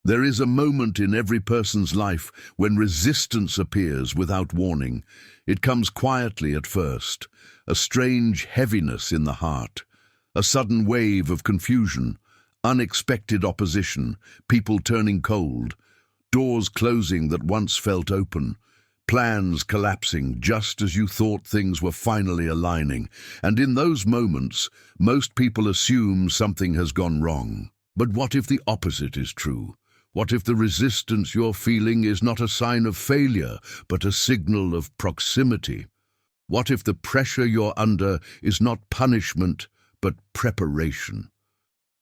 There is a moment in every person's life when resistance appears without warning. It comes quietly at first, a strange heaviness in the heart, a sudden wave of confusion, unexpected opposition, people turning cold, doors closing that once felt open, plans collapsing just as you thought things were finally aligning. And in those moments, most people assume something has gone wrong. But what if the opposite is true? What if the resistance you're feeling is not a sign of failure, but a signal of proximity? What if the pressure you're under is not punishment, but preparation?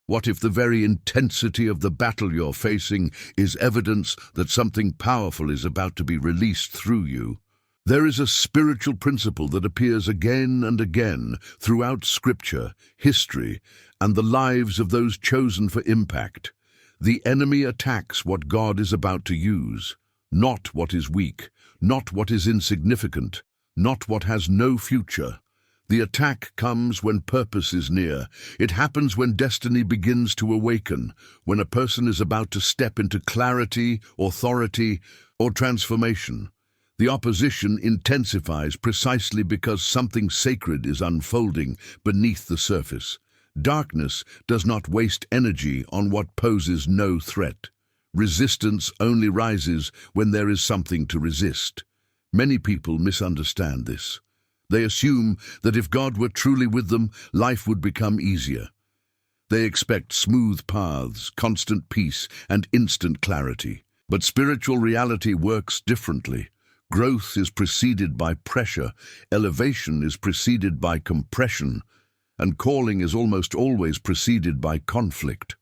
What if the very intensity of the battle you're facing is evidence that something powerful is about to be released through you? There is a spiritual principle that appears again and again throughout Scripture, history, and the lives of those chosen for impact. The enemy attacks what God is about to use, not what is weak, not what is insignificant, not what has no future. The attack comes when purpose is near. It happens when destiny begins to awaken, when a person is about to step into clarity, authority, or transformation. The opposition intensifies precisely because something sacred is unfolding beneath the surface. Darkness does not waste energy on what poses no threat. Resistance only rises when there is something to resist. Many people misunderstand this. They assume that if God were truly with them, life would become easier. They expect smooth paths, constant peace, and instant clarity. But spiritual reality works differently. Growth is preceded by pressure, elevation is preceded by compression, and calling is almost always preceded by conflict.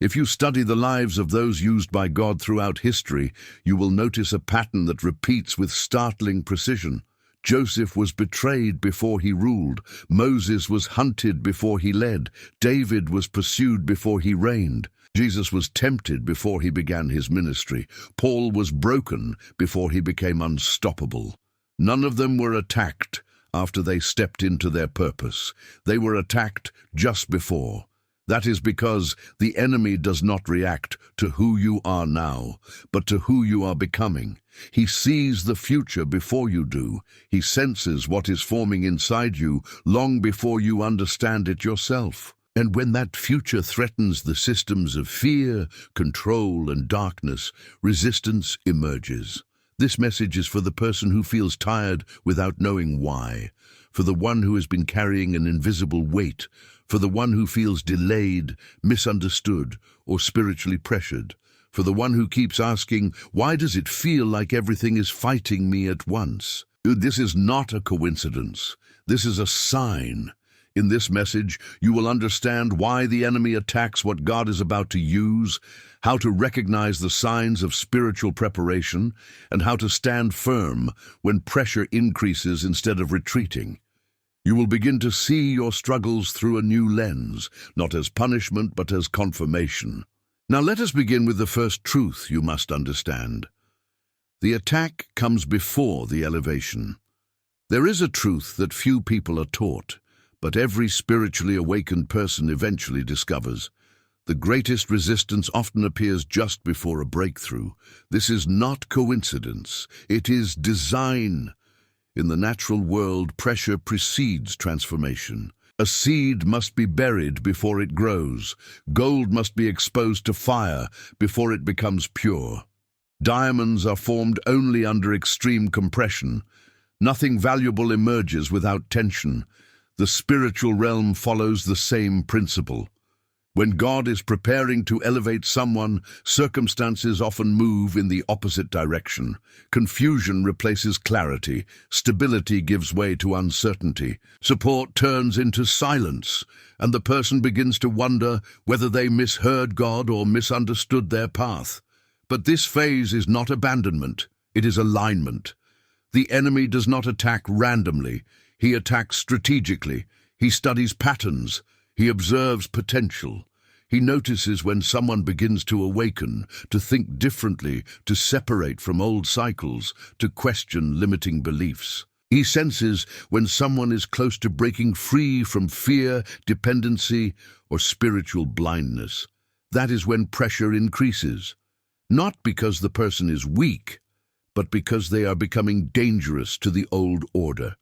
If you study the lives of those used by God throughout history, you will notice a pattern that repeats with startling precision. Joseph was betrayed before he ruled. Moses was hunted before he led. David was pursued before he reigned. Jesus was tempted before he began his ministry. Paul was broken before he became unstoppable. None of them were attacked after they stepped into their purpose. They were attacked just before. That is because the enemy does not react to who you are now, but to who you are becoming. He sees the future before you do. He senses what is forming inside you long before you understand it yourself. And when that future threatens the systems of fear, control, and darkness, resistance emerges. This message is for the person who feels tired without knowing why, for the one who has been carrying an invisible weight, for the one who feels delayed, misunderstood, or spiritually pressured, for the one who keeps asking, why does it feel like everything is fighting me at once? This is not a coincidence. This is a sign. In this message, you will understand why the enemy attacks what God is about to use, how to recognize the signs of spiritual preparation, and how to stand firm when pressure increases instead of retreating. You will begin to see your struggles through a new lens, not as punishment but as confirmation. Now let us begin with the first truth you must understand. The attack comes before the elevation. There is a truth that few people are taught, but every spiritually awakened person eventually discovers. The greatest resistance often appears just before a breakthrough. This is not coincidence. It is design. In the natural world, pressure precedes transformation. A seed must be buried before it grows. Gold must be exposed to fire before it becomes pure. Diamonds are formed only under extreme compression. Nothing valuable emerges without tension. The spiritual realm follows the same principle. When God is preparing to elevate someone, circumstances often move in the opposite direction. Confusion replaces clarity. Stability gives way to uncertainty. Support turns into silence, and the person begins to wonder whether they misheard God or misunderstood their path. But this phase is not abandonment, it is alignment. The enemy does not attack randomly. He attacks strategically. He studies patterns. He observes potential. He notices when someone begins to awaken, to think differently, to separate from old cycles, to question limiting beliefs. He senses when someone is close to breaking free from fear, dependency, or spiritual blindness. that is when pressure increases. Not because the person is weak, but because they are becoming dangerous to the old order.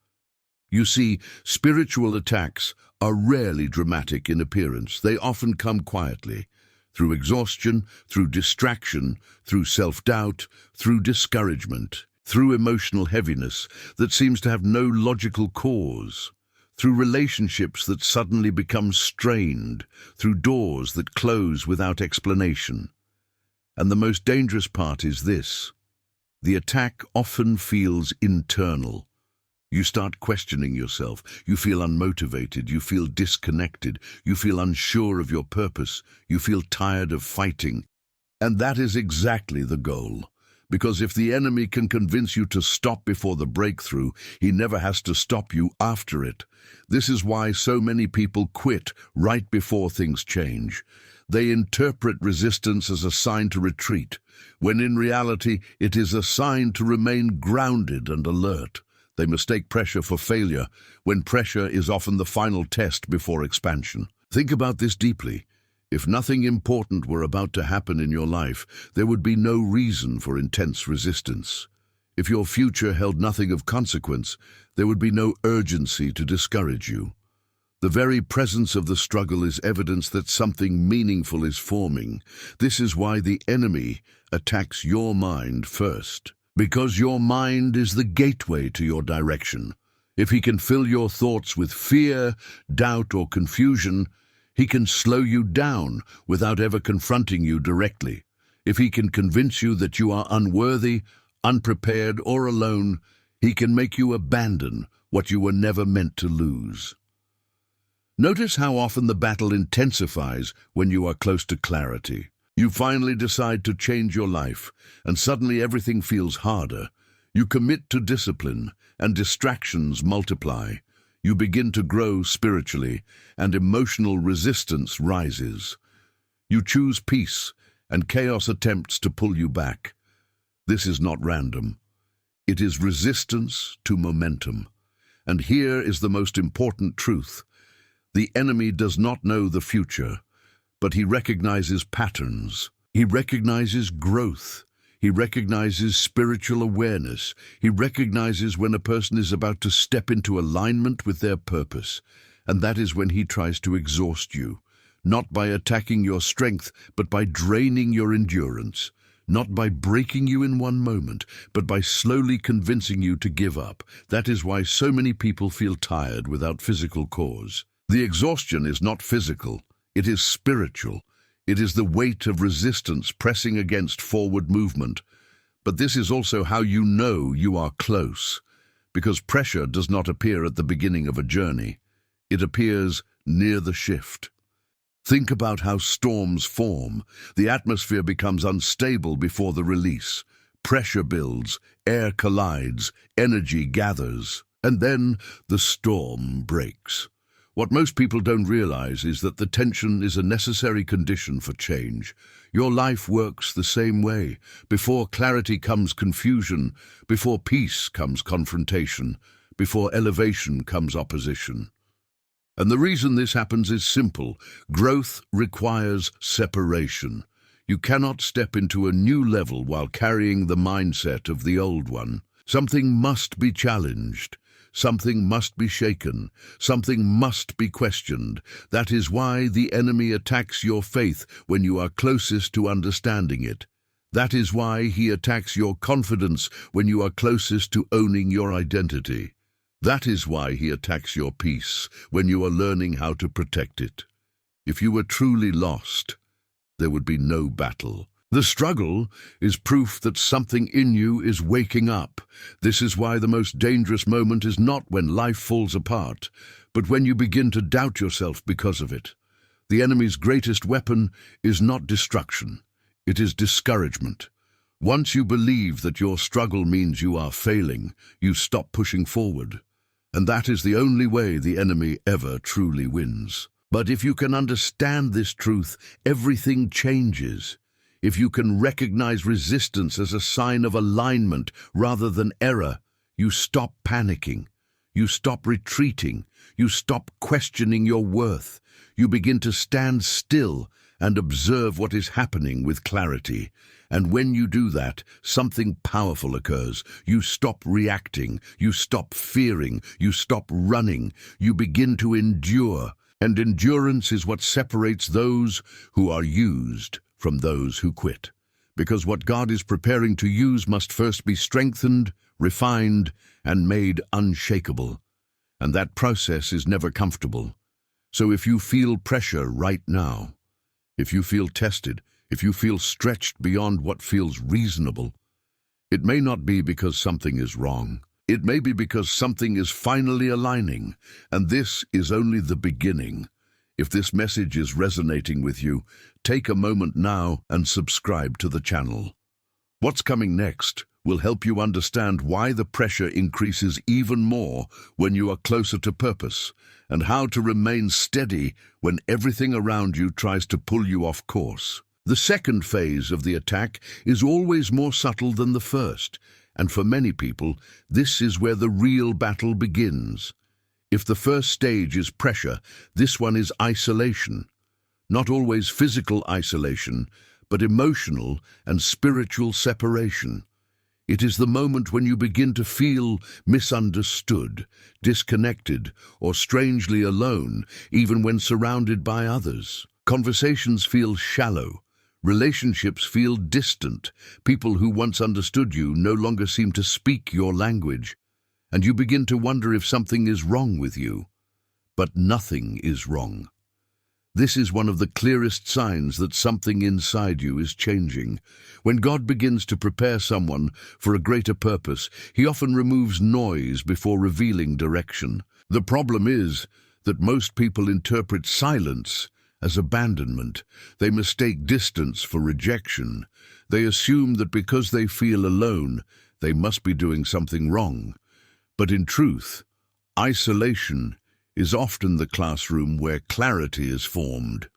You see, spiritual attacks are rarely dramatic in appearance. They often come quietly, through exhaustion, through distraction, through self-doubt, through discouragement, through emotional heaviness that seems to have no logical cause, through relationships that suddenly become strained, through doors that close without explanation. And the most dangerous part is this: the attack often feels internal. You start questioning yourself, you feel unmotivated, you feel disconnected, you feel unsure of your purpose, you feel tired of fighting. And that is exactly the goal. Because if the enemy can convince you to stop before the breakthrough, he never has to stop you after it. This is why so many people quit right before things change. They interpret resistance as a sign to retreat, when in reality it is a sign to remain grounded and alert. They mistake pressure for failure, when pressure is often the final test before expansion. Think about this deeply. If nothing important were about to happen in your life, there would be no reason for intense resistance. If your future held nothing of consequence, there would be no urgency to discourage you. The very presence of the struggle is evidence that something meaningful is forming. This is why the enemy attacks your mind first. Because your mind is the gateway to your direction. If he can fill your thoughts with fear, doubt, or confusion, he can slow you down without ever confronting you directly. If he can convince you that you are unworthy, unprepared, or alone, he can make you abandon what you were never meant to lose. Notice how often the battle intensifies when you are close to clarity. You finally decide to change your life, and suddenly everything feels harder. You commit to discipline, and distractions multiply. You begin to grow spiritually, and emotional resistance rises. You choose peace, and chaos attempts to pull you back. This is not random. It is resistance to momentum. And here is the most important truth. The enemy does not know the future, but he recognizes patterns. He recognizes growth. He recognizes spiritual awareness. He recognizes when a person is about to step into alignment with their purpose. And that is when he tries to exhaust you, not by attacking your strength, but by draining your endurance. Not by breaking you in one moment, but by slowly convincing you to give up. That is why so many people feel tired without physical cause. The exhaustion is not physical. It is spiritual. It is the weight of resistance pressing against forward movement. But this is also how you know you are close, because pressure does not appear at the beginning of a journey. It appears near the shift. Think about how storms form. The atmosphere becomes unstable before the release. Pressure builds, air collides, energy gathers, and then the storm breaks. What most people don't realize is that the tension is a necessary condition for change. Your life works the same way. Before clarity comes confusion. Before peace comes confrontation. Before elevation comes opposition. And the reason this happens is simple. Growth requires separation. You cannot step into a new level while carrying the mindset of the old one. Something must be challenged. Something must be shaken. Something must be questioned. That is why the enemy attacks your faith when you are closest to understanding it. That is why he attacks your confidence when you are closest to owning your identity. That is why he attacks your peace when you are learning how to protect it. If you were truly lost, there would be no battle. The struggle is proof that something in you is waking up. This is why the most dangerous moment is not when life falls apart, but when you begin to doubt yourself because of it. The enemy's greatest weapon is not destruction. It is discouragement. Once you believe that your struggle means you are failing, you stop pushing forward. And that is the only way the enemy ever truly wins. But if you can understand this truth, everything changes. If you can recognize resistance as a sign of alignment rather than error, you stop panicking. You stop retreating. You stop questioning your worth. You begin to stand still and observe what is happening with clarity. And when you do that, something powerful occurs. You stop reacting, you stop fearing, you stop running, you begin to endure. And endurance is what separates those who are used from those who quit. Because what God is preparing to use must first be strengthened, refined, and made unshakable. And that process is never comfortable. So if you feel pressure right now, if you feel tested, if you feel stretched beyond what feels reasonable, it may not be because something is wrong. It may be because something is finally aligning, and this is only the beginning. If this message is resonating with you, take a moment now and subscribe to the channel. What's coming next will help you understand why the pressure increases even more when you are closer to purpose, and how to remain steady when everything around you tries to pull you off course. The second phase of the attack is always more subtle than the first, and for many people, this is where the real battle begins. If the first stage is pressure, this one is isolation. Not always physical isolation, but emotional and spiritual separation. It is the moment when you begin to feel misunderstood, disconnected, or strangely alone, even when surrounded by others. Conversations feel shallow. Relationships feel distant. People who once understood you no longer seem to speak your language, and you begin to wonder if something is wrong with you. But nothing is wrong. This is one of the clearest signs that something inside you is changing. When God begins to prepare someone for a greater purpose, He often removes noise before revealing direction. The problem is that most people interpret silence as abandonment. They mistake distance for rejection. They assume that because they feel alone, they must be doing something wrong. But in truth, isolation is often the classroom where clarity is formed.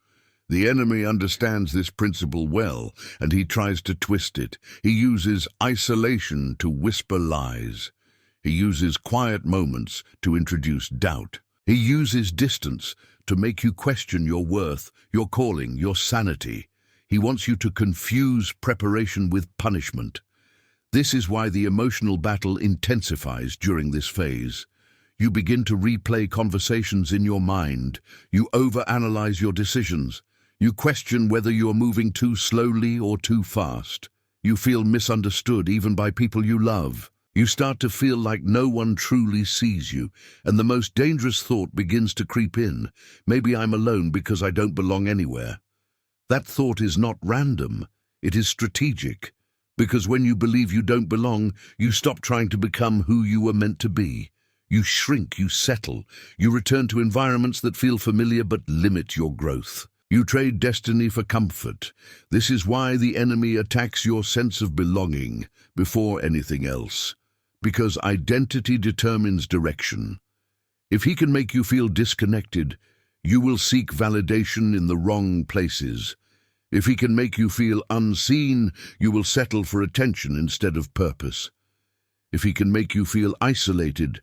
The enemy understands this principle well, and he tries to twist it. He uses isolation to whisper lies. He uses quiet moments to introduce doubt. He uses distance to make you question your worth, your calling, your sanity. He wants you to confuse preparation with punishment. This is why the emotional battle intensifies during this phase. You begin to replay conversations in your mind. You overanalyze your decisions. You question whether you are moving too slowly or too fast. You feel misunderstood even by people you love. You start to feel like no one truly sees you, and the most dangerous thought begins to creep in. Maybe I'm alone because I don't belong anywhere. That thought is not random. It is strategic. Because when you believe you don't belong, you stop trying to become who you were meant to be. You shrink, you settle, you return to environments that feel familiar but limit your growth. You trade destiny for comfort. This is why the enemy attacks your sense of belonging before anything else. Because identity determines direction. If he can make you feel disconnected, you will seek validation in the wrong places. If he can make you feel unseen, you will settle for attention instead of purpose. If he can make you feel isolated,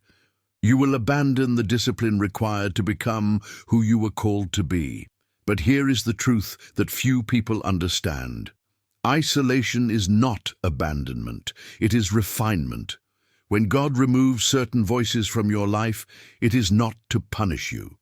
you will abandon the discipline required to become who you were called to be. But here is the truth that few people understand. Isolation is not abandonment. It is refinement. When God removes certain voices from your life, it is not to punish you.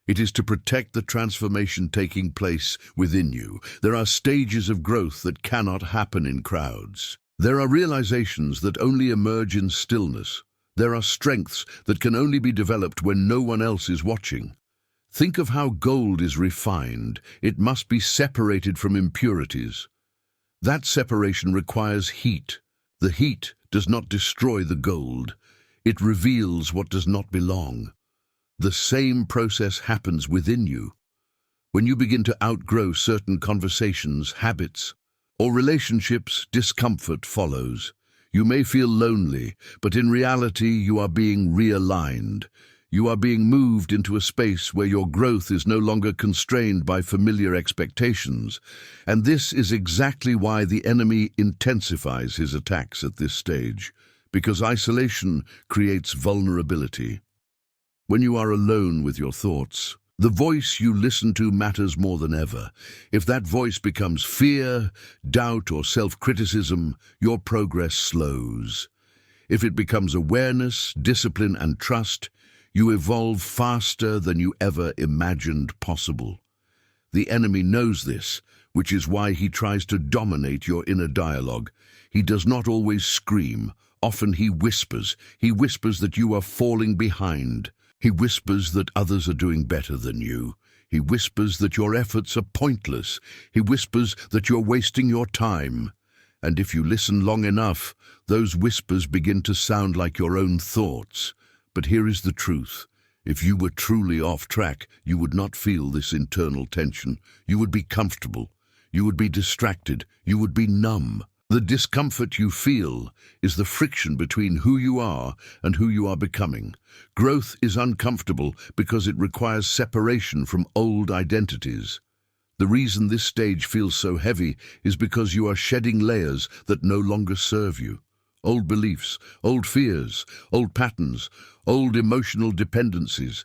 It is to protect the transformation taking place within you. There are stages of growth that cannot happen in crowds. There are realizations that only emerge in stillness. There are strengths that can only be developed when no one else is watching. Think of how gold is refined. It must be separated from impurities. That separation requires heat. The heat does not destroy the gold. It reveals what does not belong. The same process happens within you. When you begin to outgrow certain conversations, habits, or relationships, discomfort follows. You may feel lonely, but in reality you are being realigned. You are being moved into a space where your growth is no longer constrained by familiar expectations. And this is exactly why the enemy intensifies his attacks at this stage, because isolation creates vulnerability. When you are alone with your thoughts, The voice you listen to matters more than ever. If that voice becomes fear, doubt, or self-criticism, your progress slows. If it becomes awareness, discipline, and trust, you evolve faster than you ever imagined possible. The enemy knows this, which is why he tries to dominate your inner dialogue. He does not always scream. Often he whispers. He whispers that you are falling behind. He whispers that others are doing better than you. He whispers that your efforts are pointless. He whispers that you're wasting your time. And if you listen long enough, those whispers begin to sound like your own thoughts. But here is the truth. If you were truly off track, you would not feel this internal tension. You would be comfortable. You would be distracted. You would be numb. The discomfort you feel is the friction between who you are and who you are becoming. Growth is uncomfortable because it requires separation from old identities. The reason this stage feels so heavy is because you are shedding layers that no longer serve you. Old beliefs, old fears, old patterns, old emotional dependencies.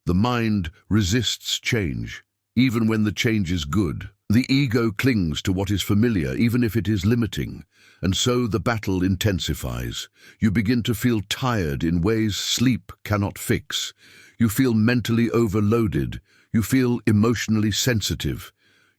The mind resists change, even when the change is good. The ego clings to what is familiar, even if it is limiting, and so the battle intensifies. You begin to feel tired in ways sleep cannot fix. You feel mentally overloaded. You feel emotionally sensitive.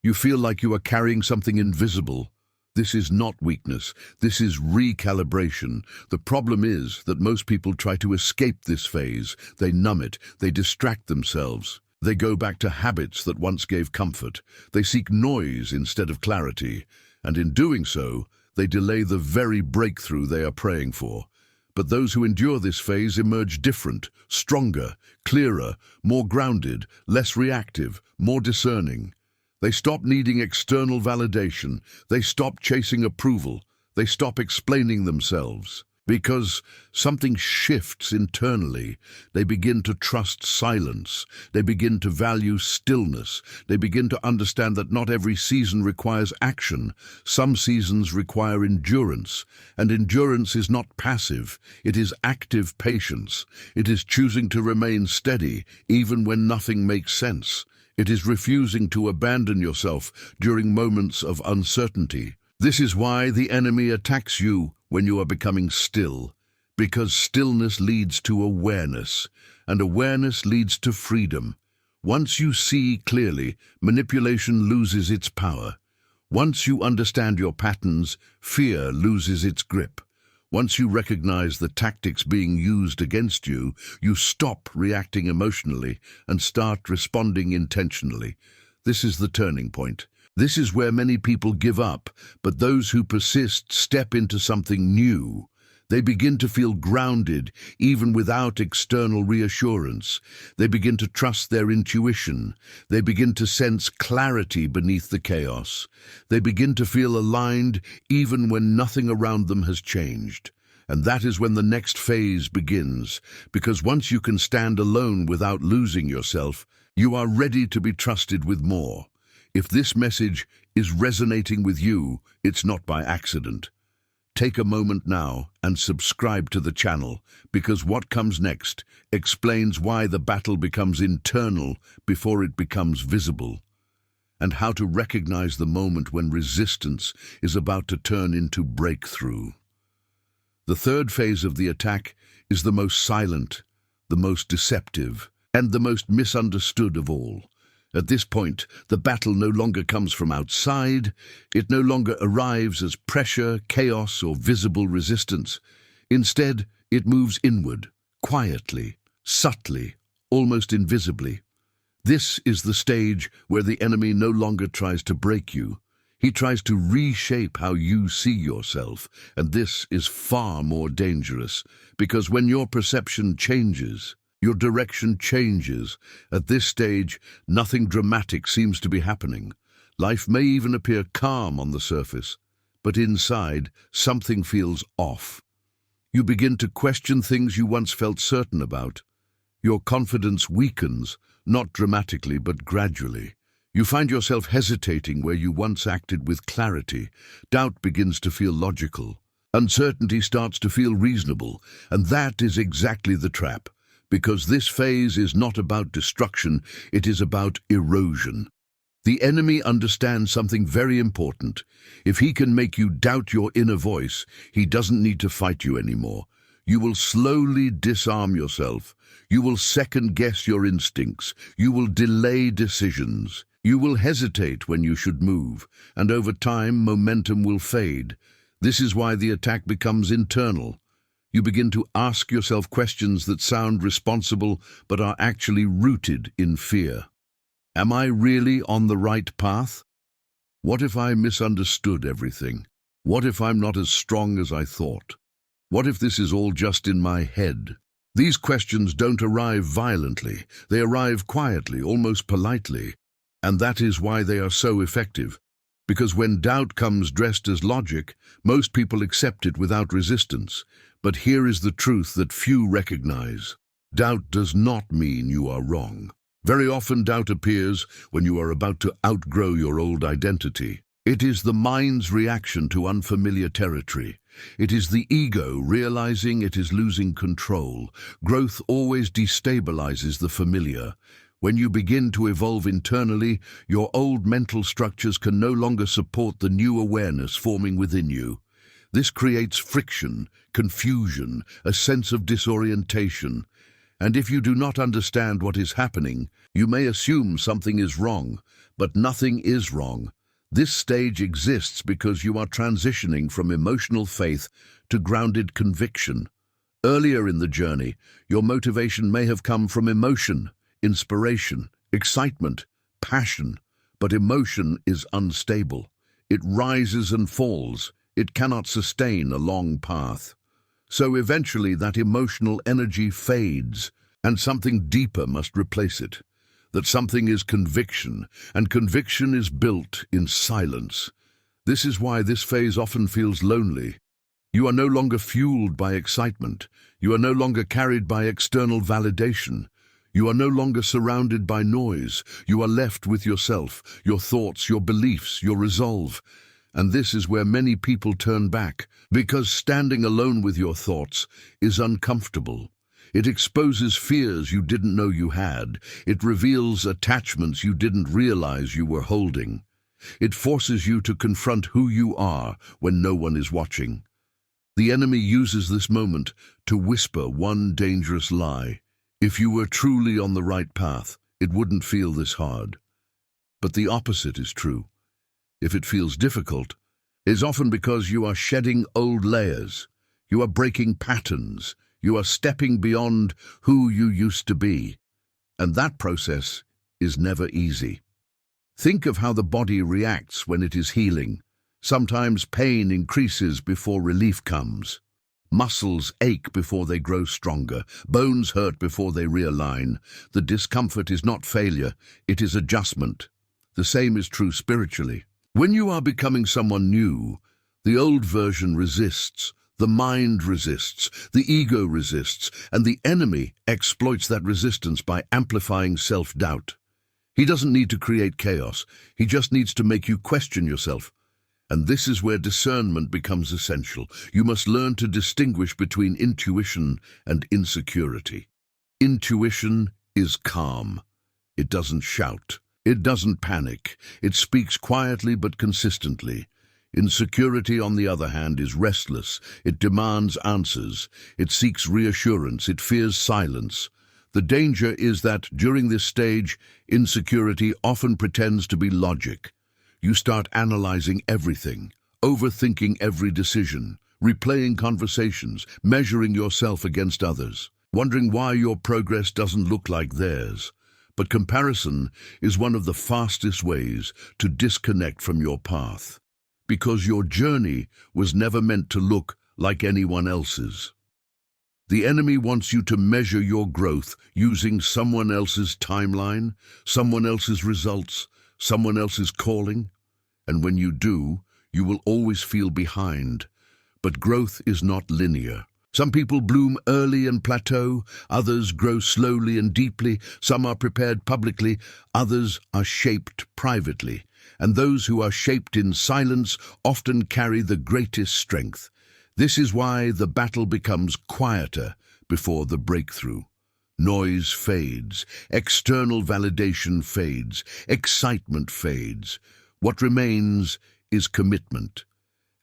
You feel like you are carrying something invisible. This is not weakness. This is recalibration. The problem is that most people try to escape this phase. They numb it. They distract themselves. They go back to habits that once gave comfort. They seek noise instead of clarity. And in doing so, they delay the very breakthrough they are praying for. But those who endure this phase emerge different, stronger, clearer, more grounded, less reactive, more discerning. They stop needing external validation. They stop chasing approval. They stop explaining themselves. Because something shifts internally. They begin to trust silence. They begin to value stillness. They begin to understand that not every season requires action. Some seasons require endurance. And endurance is not passive. It is active patience. It is choosing to remain steady, even when nothing makes sense. It is refusing to abandon yourself during moments of uncertainty. This is why the enemy attacks you when you are becoming still, because stillness leads to awareness, and awareness leads to freedom. Once you see clearly, manipulation loses its power. Once you understand your patterns, fear loses its grip. Once you recognize the tactics being used against you, you stop reacting emotionally and start responding intentionally. This is the turning point. This is where many people give up, but those who persist step into something new. They begin to feel grounded, even without external reassurance. They begin to trust their intuition. They begin to sense clarity beneath the chaos. They begin to feel aligned, even when nothing around them has changed. And that is when the next phase begins, because once you can stand alone without losing yourself, you are ready to be trusted with more. If this message is resonating with you, it's not by accident. Take a moment now and subscribe to the channel, because what comes next explains why the battle becomes internal before it becomes visible, and how to recognize the moment when resistance is about to turn into breakthrough. The third phase of the attack is the most silent, the most deceptive, and the most misunderstood of all. At this point, the battle no longer comes from outside. It no longer arrives as pressure, chaos, or visible resistance. Instead, it moves inward, quietly, subtly, almost invisibly. This is the stage where the enemy no longer tries to break you. He tries to reshape how you see yourself, and this is far more dangerous, because when your perception changes, your direction changes. At this stage, nothing dramatic seems to be happening. Life may even appear calm on the surface, but inside, something feels off. You begin to question things you once felt certain about. Your confidence weakens, not dramatically but gradually. You find yourself hesitating where you once acted with clarity. Doubt begins to feel logical. Uncertainty starts to feel reasonable, and that is exactly the trap. because this phase is not about destruction, it is about erosion. The enemy understands something very important. If he can make you doubt your inner voice, he doesn't need to fight you anymore. You will slowly disarm yourself. You will second-guess your instincts. You will delay decisions. You will hesitate when you should move, and over time, momentum will fade. This is why the attack becomes internal. You begin to ask yourself questions that sound responsible but are actually rooted in fear. Am I really on the right path? What if I misunderstood everything? What if I'm not as strong as I thought? What if this is all just in my head? These questions don't arrive violently. They arrive quietly, almost politely. And that is why they are so effective. Because when doubt comes dressed as logic, most people accept it without resistance. But here is the truth that few recognize. Doubt does not mean you are wrong. Very often doubt appears when you are about to outgrow your old identity. It is the mind's reaction to unfamiliar territory. It is the ego realizing it is losing control. Growth always destabilizes the familiar. When you begin to evolve internally, your old mental structures can no longer support the new awareness forming within you. This creates friction, confusion, a sense of disorientation. And if you do not understand what is happening, you may assume something is wrong, but nothing is wrong. This stage exists because you are transitioning from emotional faith to grounded conviction. Earlier in the journey, your motivation may have come from emotion, inspiration, excitement, passion, but emotion is unstable. It rises and falls. It cannot sustain a long path. So eventually that emotional energy fades, and something deeper must replace it. That something is conviction, and conviction is built in silence. This is why this phase often feels lonely. You are no longer fueled by excitement. You are no longer carried by external validation. You are no longer surrounded by noise. You are left with yourself, your thoughts, your beliefs, your resolve. And this is where many people turn back, because standing alone with your thoughts is uncomfortable. It exposes fears you didn't know you had. It reveals attachments you didn't realize you were holding. It forces you to confront who you are when no one is watching. The enemy uses this moment to whisper one dangerous lie. If you were truly on the right path, it wouldn't feel this hard. But the opposite is true. If it feels difficult, it's often because you are shedding old layers. You are breaking patterns. You are stepping beyond who you used to be. And that process is never easy. Think of how the body reacts when it is healing. Sometimes pain increases before relief comes. Muscles ache before they grow stronger. Bones hurt before they realign. The discomfort is not failure, it is adjustment. The same is true spiritually. When you are becoming someone new, the old version resists, the mind resists, the ego resists, and the enemy exploits that resistance by amplifying self-doubt. He doesn't need to create chaos, he just needs to make you question yourself. And this is where discernment becomes essential. You must learn to distinguish between intuition and insecurity. Intuition is calm. It doesn't shout. It doesn't panic. It speaks quietly but consistently. Insecurity, on the other hand, is restless. It demands answers. It seeks reassurance. It fears silence. The danger is that during this stage, insecurity often pretends to be logic. You start analyzing everything, overthinking every decision, replaying conversations, measuring yourself against others, wondering why your progress doesn't look like theirs. But comparison is one of the fastest ways to disconnect from your path, because your journey was never meant to look like anyone else's. The enemy wants you to measure your growth using someone else's timeline, someone else's results, someone else's calling. And when you do, you will always feel behind. But growth is not linear. Some people bloom early and plateau, others grow slowly and deeply, some are prepared publicly, others are shaped privately. And those who are shaped in silence often carry the greatest strength. This is why the battle becomes quieter before the breakthrough. Noise fades, external validation fades, excitement fades. What remains is commitment,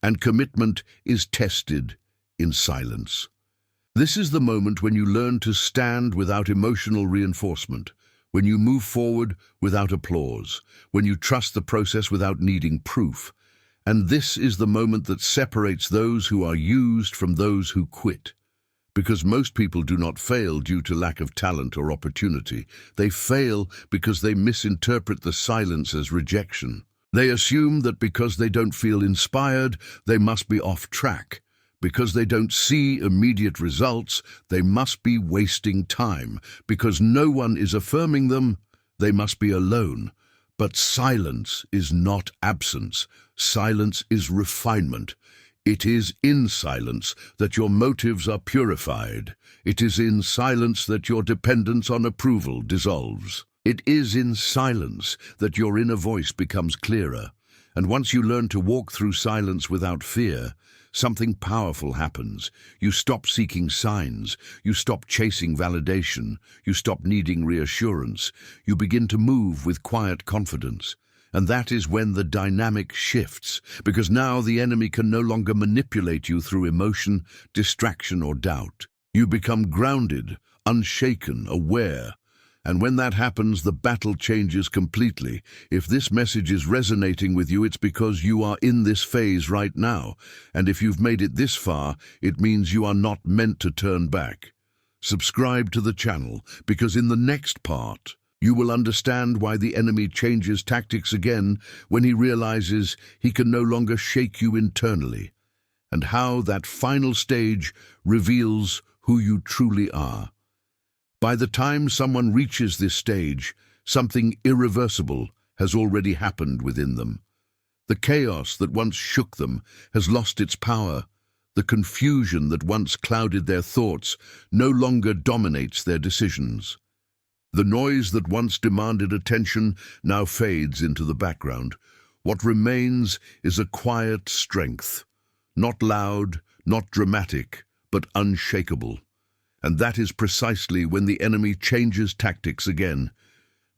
and commitment is tested in silence. This is the moment when you learn to stand without emotional reinforcement, when you move forward without applause, when you trust the process without needing proof. And this is the moment that separates those who are used from those who quit. Because most people do not fail due to lack of talent or opportunity. They fail because they misinterpret the silence as rejection. They assume that because they don't feel inspired, they must be off track. Because they don't see immediate results, they must be wasting time. Because no one is affirming them, they must be alone. But silence is not absence. Silence is refinement. It is in silence that your motives are purified. It is in silence that your dependence on approval dissolves. It is in silence that your inner voice becomes clearer. And once you learn to walk through silence without fear, something powerful happens. You stop seeking signs. You stop chasing validation. You stop needing reassurance. You begin to move with quiet confidence. And that is when the dynamic shifts, because now the enemy can no longer manipulate you through emotion, distraction, or doubt. You become grounded, unshaken, aware. And when that happens, the battle changes completely. If this message is resonating with you, it's because you are in this phase right now. And if you've made it this far, it means you are not meant to turn back. Subscribe to the channel, because in the next part, you will understand why the enemy changes tactics again when he realizes he can no longer shake you internally, and how that final stage reveals who you truly are. By the time someone reaches this stage, something irreversible has already happened within them. The chaos that once shook them has lost its power. The confusion that once clouded their thoughts no longer dominates their decisions. The noise that once demanded attention now fades into the background. What remains is a quiet strength, not loud, not dramatic, but unshakable. And that is precisely when the enemy changes tactics again.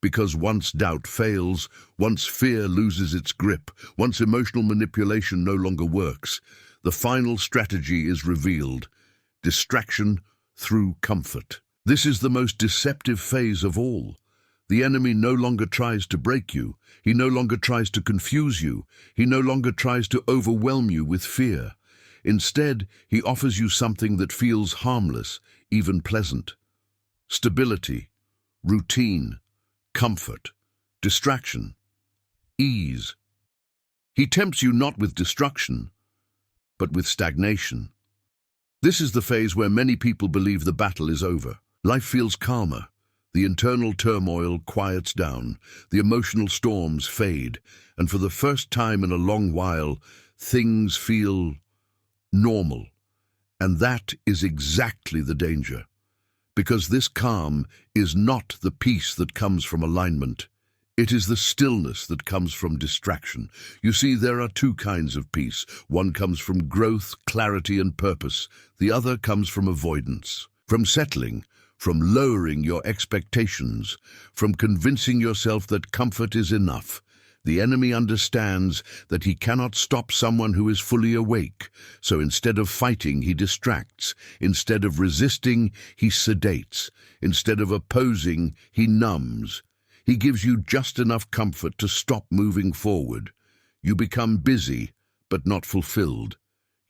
Because once doubt fails, once fear loses its grip, once emotional manipulation no longer works, the final strategy is revealed: distraction through comfort. This is the most deceptive phase of all. The enemy no longer tries to break you. He no longer tries to confuse you. He no longer tries to overwhelm you with fear. Instead, he offers you something that feels harmless, even pleasant. Stability, routine, comfort, distraction, ease. He tempts you not with destruction, but with stagnation. This is the phase where many people believe the battle is over. Life feels calmer. The internal turmoil quiets down. The emotional storms fade. And for the first time in a long while, things feel normal. And that is exactly the danger. Because this calm is not the peace that comes from alignment. It is the stillness that comes from distraction. You see, there are two kinds of peace. One comes from growth, clarity, and purpose. The other comes from avoidance, from settling, from lowering your expectations, from convincing yourself that comfort is enough. The enemy understands that he cannot stop someone who is fully awake, so instead of fighting, he distracts. Instead of resisting, he sedates. Instead of opposing, he numbs. He gives you just enough comfort to stop moving forward. You become busy, but not fulfilled.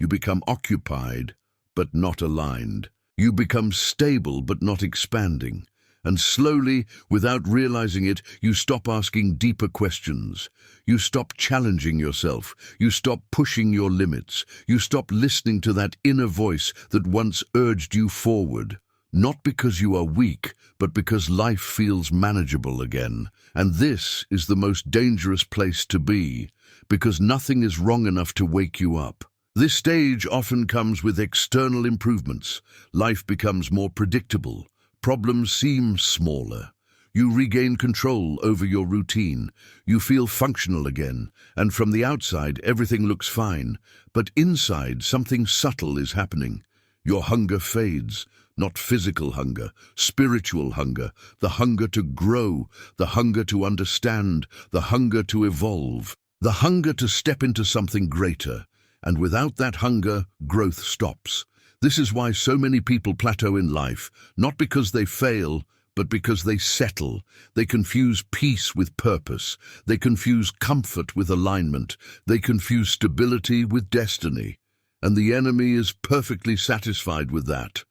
You become occupied, but not aligned. You become stable, but not expanding. And slowly, without realizing it, you stop asking deeper questions. You stop challenging yourself. You stop pushing your limits. You stop listening to that inner voice that once urged you forward. Not because you are weak, but because life feels manageable again. And this is the most dangerous place to be, because nothing is wrong enough to wake you up. This stage often comes with external improvements. Life becomes more predictable. Problems seem smaller. You regain control over your routine. You feel functional again, and from the outside everything looks fine. But inside something subtle is happening. Your hunger fades, not physical hunger, spiritual hunger, the hunger to grow, the hunger to understand, the hunger to evolve, the hunger to step into something greater. And without that hunger, growth stops. This is why so many people plateau in life, not because they fail, but because they settle. They confuse peace with purpose. They confuse comfort with alignment. They confuse stability with destiny. And the enemy is perfectly satisfied with that,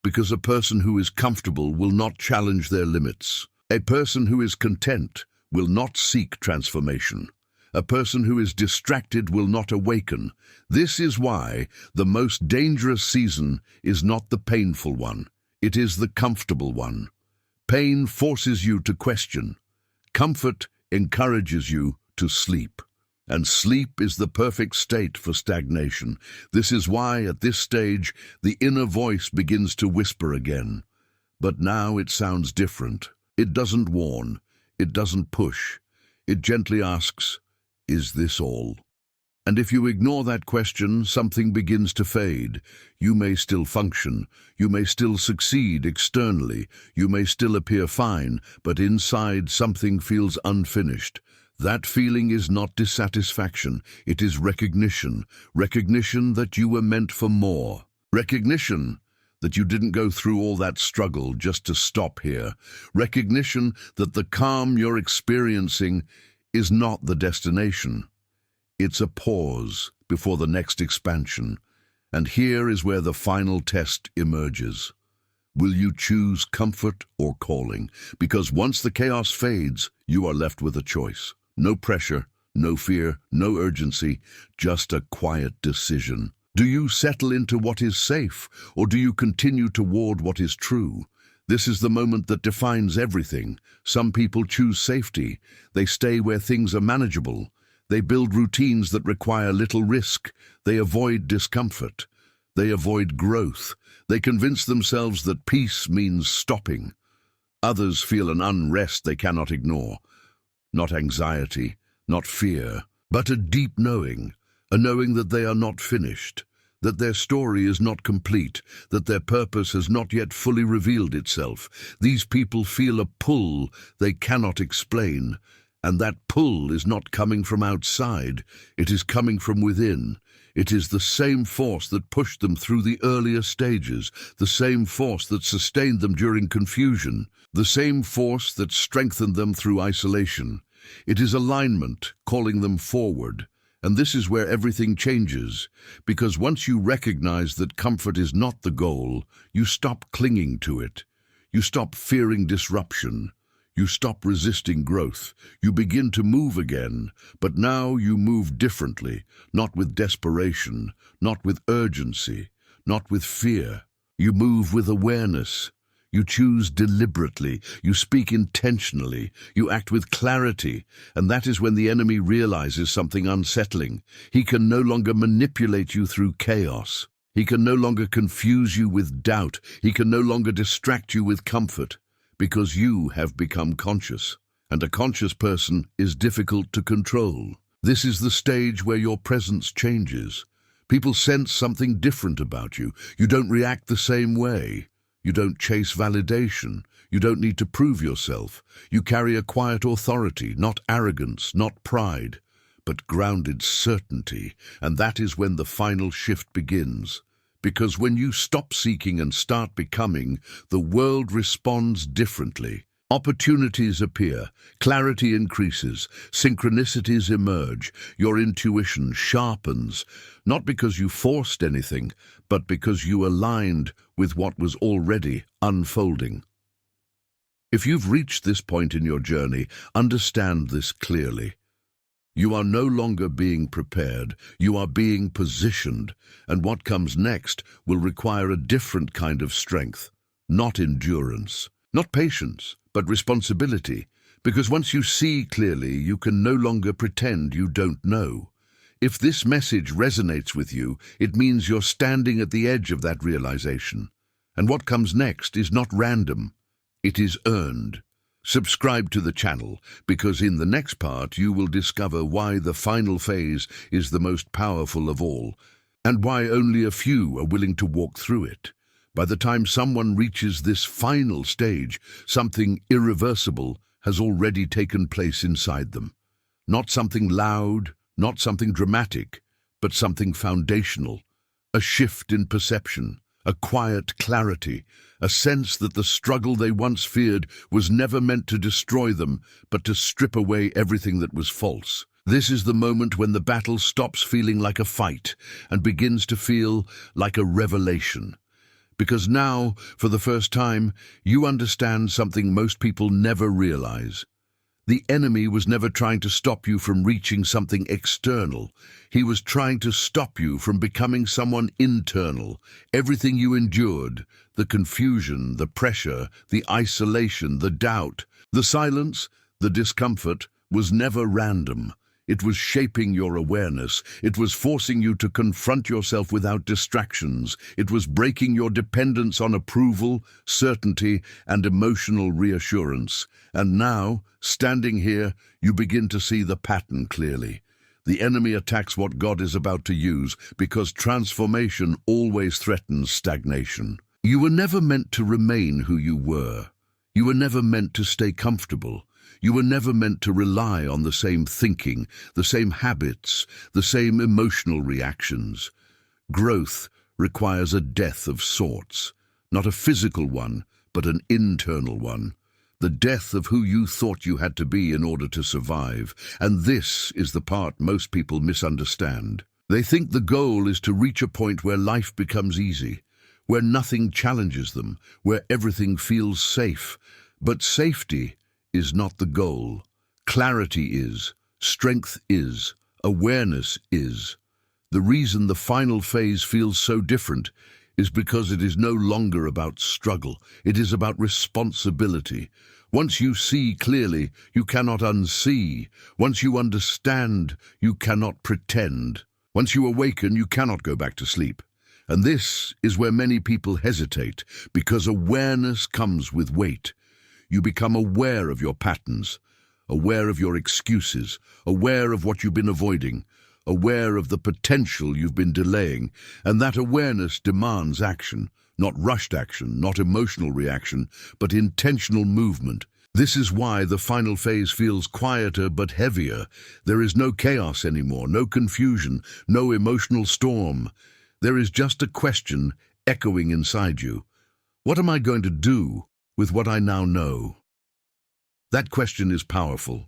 because a person who is comfortable will not challenge their limits. A person who is content will not seek transformation. A person who is distracted will not awaken. This is why the most dangerous season is not the painful one. It is the comfortable one. Pain forces you to question. Comfort encourages you to sleep. And sleep is the perfect state for stagnation. This is why, at this stage, the inner voice begins to whisper again. But now it sounds different. It doesn't warn. It doesn't push. It gently asks, "Is this all?" And if you ignore that question, something begins to fade. You may still function. You may still succeed externally. You may still appear fine, but inside something feels unfinished. That feeling is not dissatisfaction. It is recognition. Recognition that you were meant for more. Recognition that you didn't go through all that struggle just to stop here. Recognition that the calm you're experiencing is not the destination. It's a pause before the next expansion. And here is where the final test emerges. Will you choose comfort or calling? Because once the chaos fades, you are left with a choice. No pressure, no fear, no urgency, just a quiet decision. Do you settle into what is safe, or do you continue toward what is true? This is the moment that defines everything. Some people choose safety. They stay where things are manageable. They build routines that require little risk. They avoid discomfort. They avoid growth. They convince themselves that peace means stopping. Others feel an unrest they cannot ignore. Not anxiety, not fear, but a deep knowing, a knowing that they are not finished, that their story is not complete, that their purpose has not yet fully revealed itself. These people feel a pull they cannot explain. And that pull is not coming from outside, it is coming from within. It is the same force that pushed them through the earlier stages, the same force that sustained them during confusion, the same force that strengthened them through isolation. It is alignment calling them forward. And this is where everything changes, because once you recognize that comfort is not the goal, you stop clinging to it. You stop fearing disruption. You stop resisting growth. You begin to move again, but now you move differently, not with desperation, not with urgency, not with fear. You move with awareness. You choose deliberately. You speak intentionally. You act with clarity. And that is when the enemy realizes something unsettling. He can no longer manipulate you through chaos. He can no longer confuse you with doubt. He can no longer distract you with comfort. Because you have become conscious, and a conscious person is difficult to control. This is the stage where your presence changes. People sense something different about you. You don't react the same way. You don't chase validation. You don't need to prove yourself. You carry a quiet authority, not arrogance, not pride, but grounded certainty. And that is when the final shift begins. Because when you stop seeking and start becoming, the world responds differently. Opportunities appear, clarity increases, synchronicities emerge, your intuition sharpens, not because you forced anything, but because you aligned with what was already unfolding. If you've reached this point in your journey, understand this clearly. You are no longer being prepared, you are being positioned, and what comes next will require a different kind of strength, not endurance, not patience, but responsibility, because once you see clearly, you can no longer pretend you don't know. If this message resonates with you, it means you're standing at the edge of that realization, and what comes next is not random, it is earned. Subscribe to the channel, because in the next part you will discover why the final phase is the most powerful of all, and why only a few are willing to walk through it. By the time someone reaches this final stage, something irreversible has already taken place inside them. Not something loud, not something dramatic, but something foundational. A shift in perception, a quiet clarity, a sense that the struggle they once feared was never meant to destroy them, but to strip away everything that was false. This is the moment when the battle stops feeling like a fight and begins to feel like a revelation. Because now, for the first time, you understand something most people never realize. The enemy was never trying to stop you from reaching something external. He was trying to stop you from becoming someone internal. Everything you endured, the confusion, the pressure, the isolation, the doubt, the silence, the discomfort, was never random. It was shaping your awareness. It was forcing you to confront yourself without distractions. It was breaking your dependence on approval, certainty, and emotional reassurance. And now, standing here, you begin to see the pattern clearly. The enemy attacks what God is about to use because transformation always threatens stagnation. You were never meant to remain who you were. You were never meant to stay comfortable. You were never meant to rely on the same thinking, the same habits, the same emotional reactions. Growth requires a death of sorts, not a physical one, but an internal one. The death of who you thought you had to be in order to survive. And this is the part most people misunderstand. They think the goal is to reach a point where life becomes easy, where nothing challenges them, where everything feels safe. But safety is not the goal. Clarity is, strength is, awareness is. The reason the final phase feels so different is because it is no longer about struggle. It is about responsibility. Once you see clearly, you cannot unsee. Once you understand, you cannot pretend. Once you awaken, you cannot go back to sleep. And this is where many people hesitate, because awareness comes with weight. You become aware of your patterns, aware of your excuses, aware of what you've been avoiding, aware of the potential you've been delaying, and that awareness demands action, not rushed action, not emotional reaction, but intentional movement. This is why the final phase feels quieter but heavier. There is no chaos anymore, no confusion, no emotional storm. There is just a question echoing inside you. What am I going to do with what I now know? That question is powerful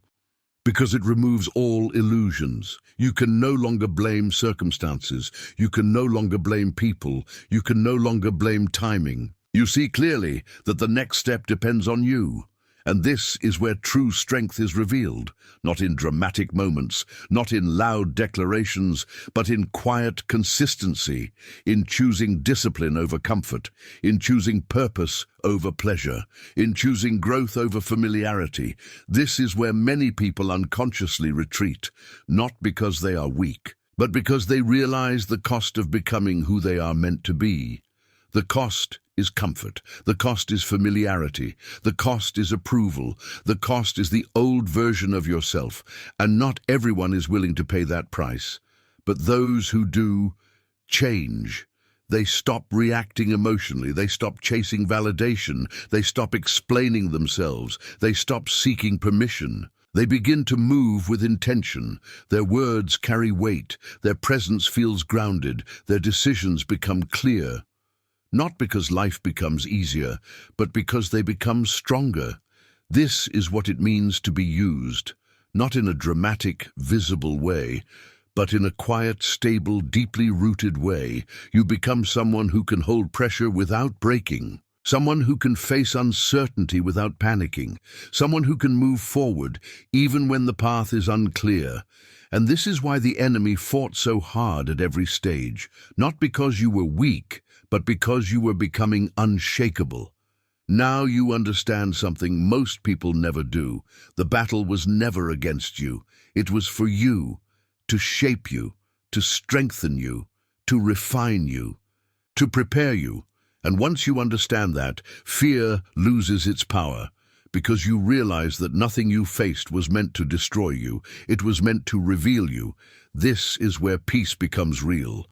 because it removes all illusions. You can no longer blame circumstances. You can no longer blame people. You can no longer blame timing. You see clearly that the next step depends on you. And this is where true strength is revealed, not in dramatic moments, not in loud declarations, but in quiet consistency, in choosing discipline over comfort, in choosing purpose over pleasure, in choosing growth over familiarity. This is where many people unconsciously retreat, not because they are weak, but because they realize the cost of becoming who they are meant to be. The cost is comfort. The cost is familiarity. The cost is approval. The cost is the old version of yourself. And not everyone is willing to pay that price. But those who do change. They stop reacting emotionally. They stop chasing validation. They stop explaining themselves. They stop seeking permission. They begin to move with intention. Their words carry weight. Their presence feels grounded. Their decisions become clear. Not because life becomes easier, but because they become stronger. This is what it means to be used, not in a dramatic, visible way, but in a quiet, stable, deeply rooted way. You become someone who can hold pressure without breaking, someone who can face uncertainty without panicking, someone who can move forward even when the path is unclear. And this is why the enemy fought so hard at every stage, not because you were weak, but because you were becoming unshakable. Now you understand something most people never do. The battle was never against you. It was for you, to shape you, to strengthen you, to refine you, to prepare you. And once you understand that, fear loses its power, because you realize that nothing you faced was meant to destroy you. It was meant to reveal you. This is where peace becomes real.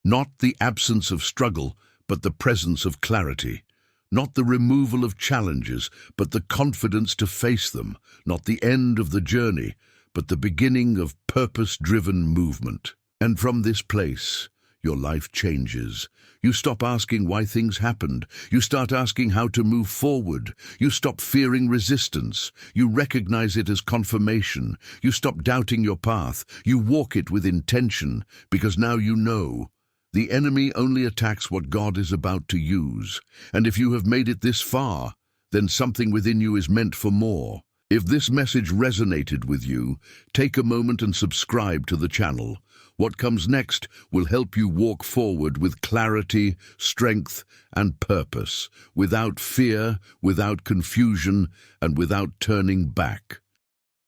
Not the absence of struggle, but the presence of clarity. Not the removal of challenges, but the confidence to face them. Not the end of the journey, but the beginning of purpose-driven movement. And from this place, your life changes. You stop asking why things happened. You start asking how to move forward. You stop fearing resistance. You recognize it as confirmation. You stop doubting your path. You walk it with intention, because now you know. The enemy only attacks what God is about to use. And if you have made it this far, then something within you is meant for more. If this message resonated with you, take a moment and subscribe to the channel. What comes next will help you walk forward with clarity, strength, and purpose, without fear, without confusion, and without turning back.